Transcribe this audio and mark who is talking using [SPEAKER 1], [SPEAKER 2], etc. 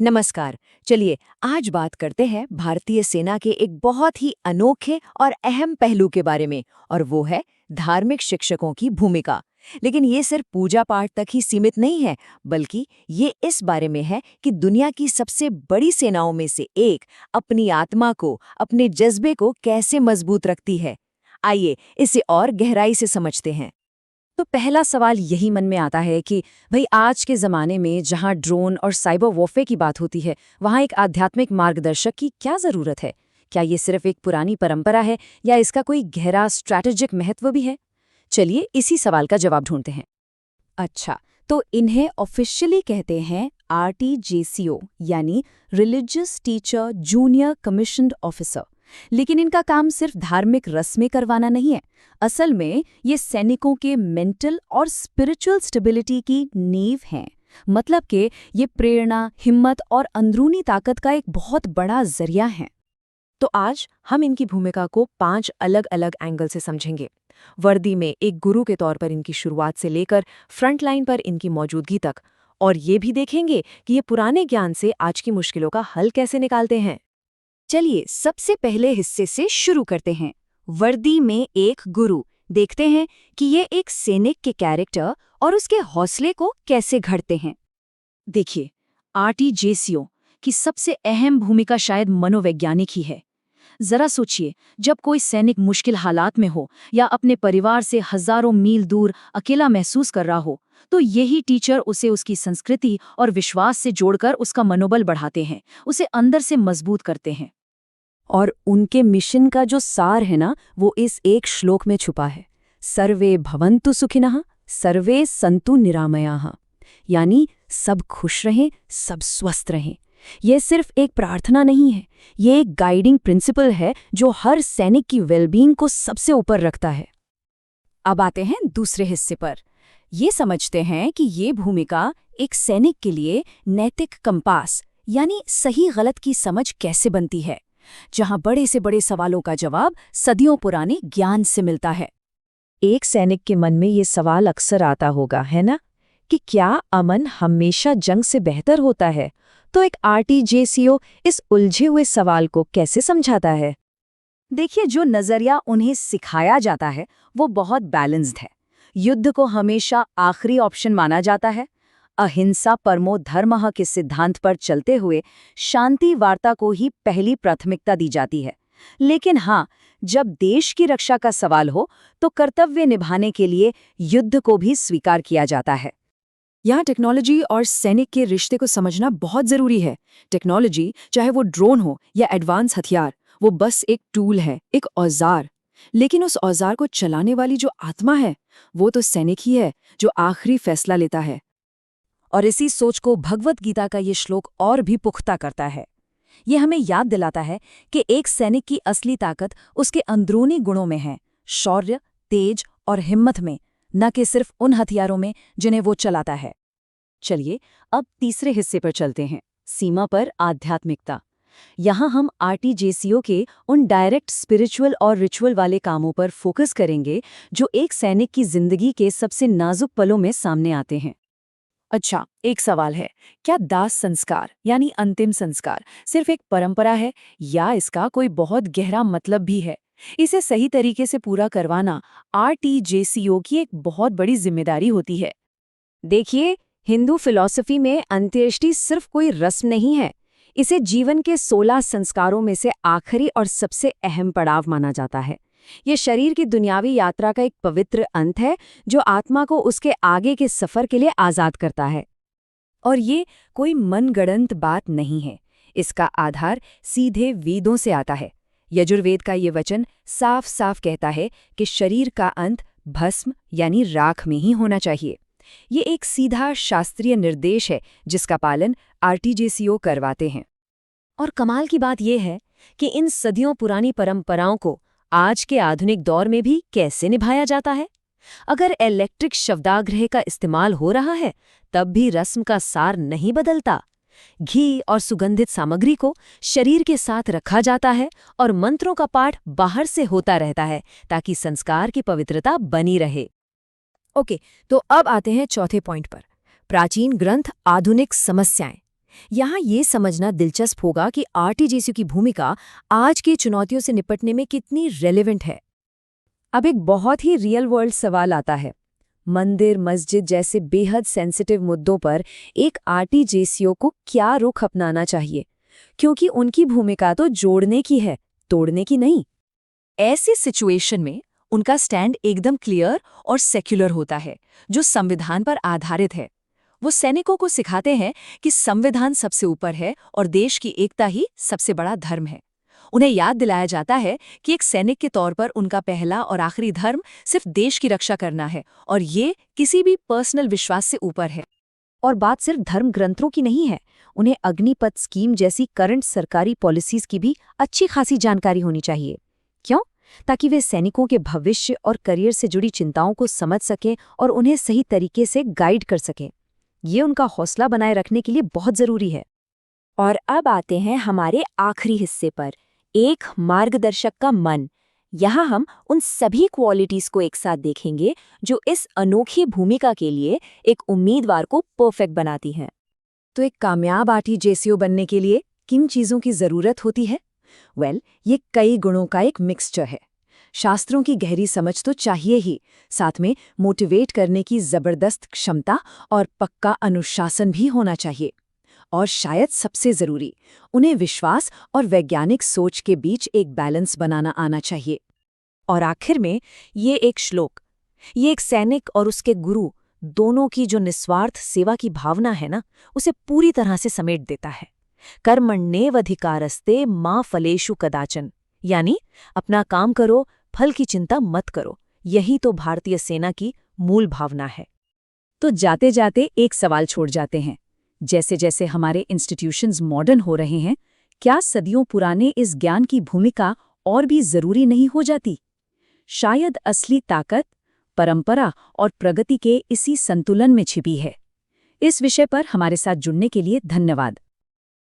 [SPEAKER 1] नमस्कार। चलिए आज बात करते हैं भारतीय सेना के एक बहुत ही अनोखे और अहम पहलू के बारे में, और वो है धार्मिक शिक्षकों की भूमिका। लेकिन ये सिर्फ पूजा पाठ तक ही सीमित नहीं है, बल्कि ये इस बारे में है कि दुनिया की सबसे बड़ी सेनाओं में से एक अपनी आत्मा को, अपने जज्बे को कैसे मजबूत रखती है। आइए इसे और गहराई से समझते हैं।
[SPEAKER 2] तो पहला सवाल यही मन में आता है कि भाई आज के ज़माने में जहाँ ड्रोन और साइबर वॉरफेयर की बात होती है, वहाँ एक आध्यात्मिक मार्गदर्शक की क्या ज़रूरत है? क्या ये सिर्फ एक पुरानी परंपरा है या इसका कोई गहरा स्ट्रैटेजिक महत्व भी है? चलिए इसी सवाल का जवाब ढूंढते हैं। अच्छा, तो इन्हें ऑफिशियली कहते हैं RTJCO, यानी religious teacher junior commissioned officer. लेकिन इनका काम सिर्फ धार्मिक रस्में करवाना नहीं है। असल में ये सैनिकों के मेंटल और स्पिरिचुअल स्टेबिलिटी की नींव हैं। मतलब कि ये प्रेरणा, हिम्मत और अंदरूनी ताकत का एक बहुत बड़ा जरिया है।
[SPEAKER 1] तो आज हम इनकी भूमिका को 5 अलग-अलग एंगल से समझेंगे। वर्दी में एक गुरु के तौर पर इनकी शुरुआत से लेकर फ्रंट लाइन पर इनकी मौजूदगी तक, और ये भी देखेंगे कि ये पुराने ज्ञान से आज की मुश्किलों का हल कैसे निकालते हैं।
[SPEAKER 2] चलिए सबसे पहले हिस्से से शुरू करते हैं। वर्दी में एक गुरु। देखते हैं कि ये एक सैनिक के कैरेक्टर और उसके हौसले को कैसे घड़ते हैं। देखिए, RTJCO की सबसे अहम भूमिका शायद मनोवैज्ञानिक ही है। जरा सोचिए, जब कोई सैनिक मुश्किल हालात में हो या अपने परिवार से हजारों मील दूर अकेला महसूस कर रहा हो, तो यही टीचर उसे उसकी संस्कृति और विश्वास से जोड़कर उसका मनोबल बढ़ाते हैं, उसे अंदर से मजबूत करते हैं। और उनके मिशन का जो सार है ना, वो इस एक श्लोक में छुपा है। सर्वे भवन्तु सुखिनः, सर्वे सन्तु निरामयाः। यानी सब खुश रहें, सब स्वस्थ रहें। ये सिर्फ एक प्रार्थना नहीं है, ये एक गाइडिंग प्रिंसिपल है जो हर सैनिक की वेलबींग को सबसे ऊपर रखता है। अब आते हैं दूसरे हिस्से पर। ये समझते हैं कि ये भूमिका एक सैनिक के लिए नैतिक कंपास, यानी सही गलत की समझ कैसे बनती है, जहां बड़े से बड़े सवालों का जवाब सदियों पुराने ज्ञान से मिलता है। एक सैनिक के मन में ये सवाल अक्सर आता होगा, है ना, कि क्या अमन हमेशा जंग से बेहतर होता है? तो एक RTJCO इस उलझे हुए सवाल को कैसे समझाता है? देखिए, जो नजरिया उन्हें सिखाया जाता है वो बहुत बैलेंस्ड है। युद्ध को हमेशा आखिरी ऑप्शन माना जाता है। अहिंसा परमो धर्मः के सिद्धांत पर चलते हुए शांति वार्ता को ही पहली प्राथमिकता दी जाती है। लेकिन हाँ, जब देश की रक्षा का सवाल हो तो कर्तव्य निभाने के लिए युद्ध को भी स्वीकार किया जाता है। यहाँ टेक्नोलॉजी और सैनिक के रिश्ते को समझना बहुत जरूरी है। टेक्नोलॉजी, चाहे वो ड्रोन हो या एडवांस हथियार, वो बस एक टूल है, एक औजार। लेकिन उस औजार को चलाने वाली जो आत्मा है, वो तो सैनिक ही है, जो आखिरी फैसला लेता है। और इसी सोच को भगवत गीता का ये श्लोक और भी पुख्ता करता है। ये हमें याद दिलाता है कि एक सैनिक की असली ताकत उसके अंदरूनी गुणों में है, शौर्य, तेज और हिम्मत में, न कि सिर्फ उन हथियारों में जिन्हें वो चलाता है। चलिए अब तीसरे हिस्से पर चलते हैं, सीमा पर आध्यात्मिकता। यहाँ हम RTJCO के उन डायरेक्ट स्पिरिचुअल और रिचुअल वाले कामों पर फोकस करेंगे जो एक सैनिक की जिंदगी के सबसे नाजुक पलों में सामने आते हैं। अच्छा, एक सवाल है, क्या दाह संस्कार यानी अंतिम संस्कार सिर्फ एक परंपरा है या इसका कोई बहुत गहरा मतलब भी है? इसे सही तरीके से पूरा करवाना RTJCO की एक बहुत बड़ी जिम्मेदारी होती है। देखिए, हिंदू फिलॉसफी में अंत्येष्टि सिर्फ कोई रस्म नहीं है। इसे जीवन के 16 संस्कारों में से आखिरी और सबसे अहम पड़ाव माना जाता है। ये शरीर की दुनियावी यात्रा का एक पवित्र अंत है जो आत्मा को उसके आगे के सफर के लिए आजाद करता है। और ये कोई मनगढ़ंत बात नहीं है, इसका आधार सीधे वेदों से आता है। यजुर्वेद का ये वचन साफ साफ कहता है कि शरीर का अंत भस्म यानी राख में ही होना चाहिए। ये एक सीधा शास्त्रीय निर्देश है जिसका पालन RTJCO करवाते हैं। और कमाल की बात यह है कि इन सदियों पुरानी परंपराओं को आज के आधुनिक दौर में भी कैसे निभाया जाता है। अगर इलेक्ट्रिक शवदाह का इस्तेमाल हो रहा है, तब भी रस्म का सार नहीं बदलता। घी और सुगंधित सामग्री को शरीर के साथ रखा जाता है और मंत्रों का पाठ बाहर से होता रहता है ताकि संस्कार की पवित्रता बनी रहे। ओके, तो अब आते हैं चौथे पॉइंट पर, प्राचीन ग्रंथ, आधुनिक समस्याएं। यहाँ ये समझना दिलचस्प होगा कि आरटीजीएसयू की भूमिका आज की चुनौतियों से निपटने में कितनी रेलेवेंट है। अब एक बहुत ही रियल वर्ल्ड सवाल आता है। मंदिर, मस्जिद जैसे बेहद सेंसिटिव मुद्दों पर एक आरटीजीएसयू को क्या रुख अपनाना चाहिए, क्योंकि उनकी भूमिका तो जोड़ने की है, तोड़ने की नहीं।
[SPEAKER 1] ऐसी सिचुएशन में उनका स्टैंड एकदम क्लियर और सेक्युलर होता है, जो संविधान पर आधारित है। वो सैनिकों को सिखाते हैं कि संविधान सबसे ऊपर है और देश की एकता ही सबसे बड़ा धर्म है। उन्हें याद दिलाया जाता है कि एक सैनिक के तौर पर उनका पहला और आखिरी धर्म सिर्फ देश की रक्षा करना है, और ये किसी भी पर्सनल विश्वास से ऊपर है।
[SPEAKER 2] और बात सिर्फ धर्म ग्रंथों की नहीं है, उन्हें अग्निपथ स्कीम जैसी करंट सरकारी पॉलिसीज की भी अच्छी खासी जानकारी होनी चाहिए। क्यों? ताकि वे सैनिकों के भविष्य और करियर से जुड़ी चिंताओं को समझ सकें और उन्हें सही तरीके से गाइड कर सकें। ये उनका हौसला बनाए रखने के लिए बहुत जरूरी है। और अब आते हैं हमारे आखिरी हिस्से पर, एक मार्गदर्शक का मन। यहाँ हम उन सभी क्वालिटीज को एक साथ देखेंगे जो इस अनोखी भूमिका के लिए एक उम्मीदवार को परफेक्ट बनाती हैं। तो एक कामयाब आरटीजीएसयू बनने के लिए किन चीजों की जरूरत होती है? ये कई गुणों का एक मिक्सचर है। शास्त्रों की गहरी समझ तो चाहिए ही, साथ में मोटिवेट करने की जबरदस्त क्षमता और पक्का अनुशासन भी होना चाहिए। और शायद सबसे जरूरी, उन्हें विश्वास और वैज्ञानिक सोच के बीच एक बैलेंस बनाना आना चाहिए। और आखिर में ये एक श्लोक, ये एक सैनिक और उसके गुरु दोनों की जो निस्वार्थ सेवा की भावना है ना, उसे पूरी तरह से समेट देता है। कर्मण्येवाधिकारस्ते मा फलेषु कदाचन, यानी अपना काम करो, फल की चिंता मत करो। यही तो भारतीय सेना की मूल भावना है। तो जाते जाते एक सवाल छोड़ जाते हैं। जैसे जैसे हमारे इंस्टीट्यूशंस मॉडर्न हो रहे हैं, क्या सदियों पुराने इस ज्ञान की भूमिका और भी जरूरी नहीं हो जाती? शायद असली ताकत परंपरा और प्रगति के इसी संतुलन में छिपी है। इस विषय पर हमारे साथ जुड़ने के लिए धन्यवाद।